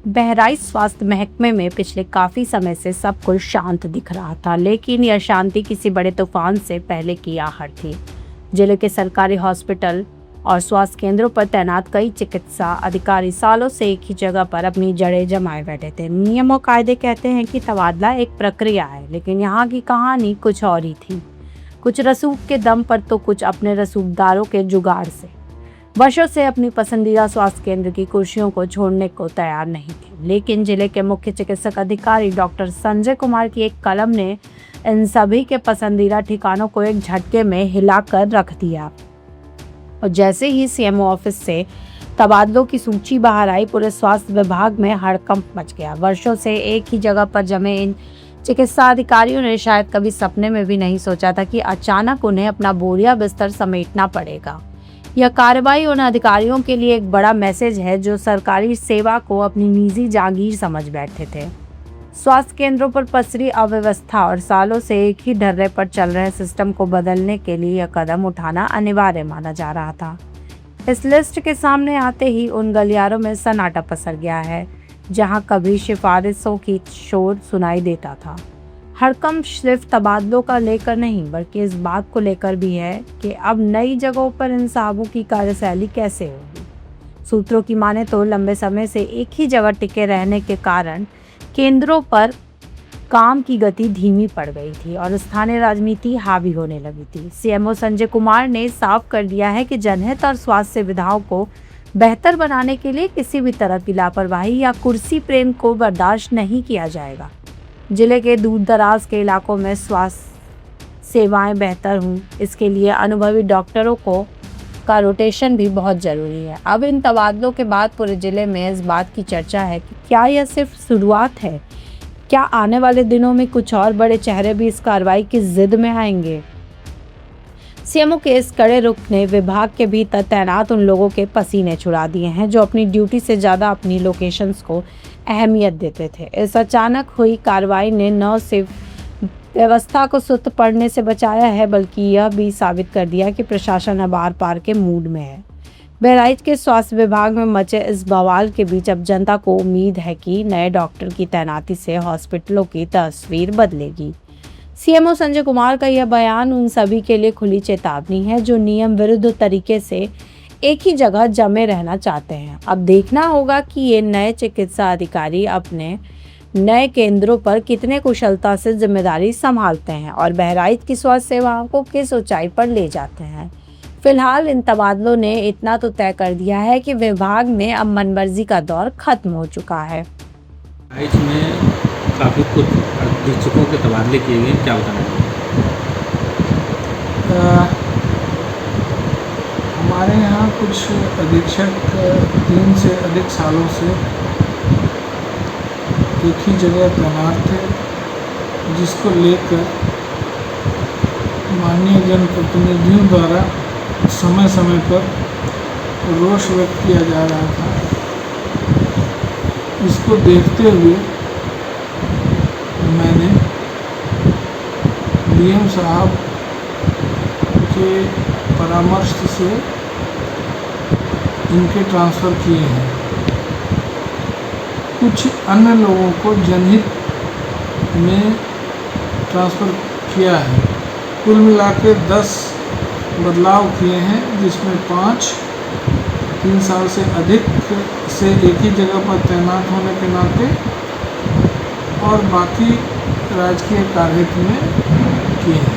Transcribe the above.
बहराइच स्वास्थ्य महकमे में पिछले काफी समय से सब कुछ शांत दिख रहा था, लेकिन यह शांति किसी बड़े तूफान से पहले की आहट थी। जिले के सरकारी हॉस्पिटल और स्वास्थ्य केंद्रों पर तैनात कई चिकित्सा अधिकारी सालों से एक ही जगह पर अपनी जड़ें जमाए बैठे थे। नियम और कायदे कहते हैं कि तबादला एक प्रक्रिया है, लेकिन यहाँ की कहानी कुछ और ही थी। कुछ रसूख के दम पर तो कुछ अपने रसूखदारों के जुगाड़ से वर्षों से अपनी पसंदीदा स्वास्थ्य केंद्र की कुर्सियों को छोड़ने को तैयार नहीं थे। लेकिन जिले के मुख्य चिकित्सक अधिकारी डॉक्टर संजय कुमार की एक कलम ने इन सभी के पसंदीदा ठिकानों को एक झटके में हिलाकर रख दिया। और जैसे ही सीएमओ ऑफिस से तबादलों की सूची बाहर आई, पूरे स्वास्थ्य विभाग में हड़कंप मच गया। वर्षों से एक ही जगह पर जमे इन चिकित्सा अधिकारियों ने शायद कभी सपने में भी नहीं सोचा था कि अचानक उन्हें अपना बोरिया बिस्तर समेटना पड़ेगा। यह कार्रवाई उन अधिकारियों के लिए एक बड़ा मैसेज है जो सरकारी सेवा को अपनी निजी जागीर समझ बैठे थे। स्वास्थ्य केंद्रों पर पसरी अव्यवस्था और सालों से एक ही ढर्रे पर चल रहे सिस्टम को बदलने के लिए यह कदम उठाना अनिवार्य माना जा रहा था। इस लिस्ट के सामने आते ही उन गलियारों में सन्नाटा पसर गया है जहां कभी सिफारिशों की शोर सुनाई देता था। हड़कंप सिर्फ तबादलों का लेकर नहीं, बल्कि इस बात को लेकर भी है कि अब नई जगहों पर इन साहबों की कार्यशैली कैसे होगी। सूत्रों की माने तो लंबे समय से एक ही जगह टिके रहने के कारण केंद्रों पर काम की गति धीमी पड़ गई थी और स्थानीय राजनीति हावी होने लगी थी। सीएमओ संजय कुमार ने साफ कर दिया है कि जनहित और स्वास्थ्य सुविधाओं को बेहतर बनाने के लिए किसी भी तरह की लापरवाही या कुर्सी प्रेम को बर्दाश्त नहीं किया जाएगा। जिले के दूर दराज के इलाकों में स्वास्थ्य सेवाएं बेहतर हों, इसके लिए अनुभवी डॉक्टरों का रोटेशन भी बहुत ज़रूरी है। अब इन तबादलों के बाद पूरे जिले में इस बात की चर्चा है कि क्या यह सिर्फ शुरुआत है, क्या आने वाले दिनों में कुछ और बड़े चेहरे भी इस कार्रवाई की जिद में आएंगे। सीएमओ के इस कड़े रुख ने विभाग के भीतर तैनात उन लोगों के पसीने छुड़ा दिए हैं जो अपनी ड्यूटी से ज़्यादा अपनी लोकेशंस को अहमियत देते थे। इस अचानक हुई कार्रवाई ने न सिर्फ व्यवस्था को सुस्त पड़ने से बचाया है, बल्कि यह भी साबित कर दिया कि प्रशासन अब आर पार के मूड में है। बहराइच के स्वास्थ्य विभाग में मचे इस बवाल के बीच अब जनता को उम्मीद है कि नए डॉक्टर की तैनाती से हॉस्पिटलों की तस्वीर बदलेगी। सीएमओ संजय कुमार का यह बयान उन सभी के लिए खुली चेतावनी है जो नियम विरुद्ध तरीके से एक ही जगह जमे रहना चाहते हैं। अब देखना होगा कि ये नए चिकित्सा अधिकारी अपने नए केंद्रों पर कितने कुशलता से जिम्मेदारी संभालते हैं और बहराइच की स्वास्थ्य सेवाओं को किस ऊंचाई पर ले जाते हैं। फिलहाल इन तबादलों ने इतना तो तय कर दिया है कि विभाग में अब मनमर्जी का दौर खत्म हो चुका है। बहराइच में काफ़ी कुछ अधीक्षकों के तबादले किए गए, क्या बताना है? हमारे यहाँ कुछ अधीक्षक 3 से अधिक सालों से एक ही जगह तैनात थे, जिसको लेकर माननीय जनप्रतिनिधियों द्वारा समय समय पर रोष व्यक्त किया जा रहा था। इसको देखते हुए मैंने डीएम साहब के परामर्श से इनके ट्रांसफ़र किए हैं। कुछ अन्य लोगों को जनहित में ट्रांसफ़र किया है। कुल मिला के 10 बदलाव किए हैं, जिसमें 5 3 साल से अधिक से एक ही जगह पर तैनात होने के नाते और बाकी राजकीय कार्यहित में किए हैं।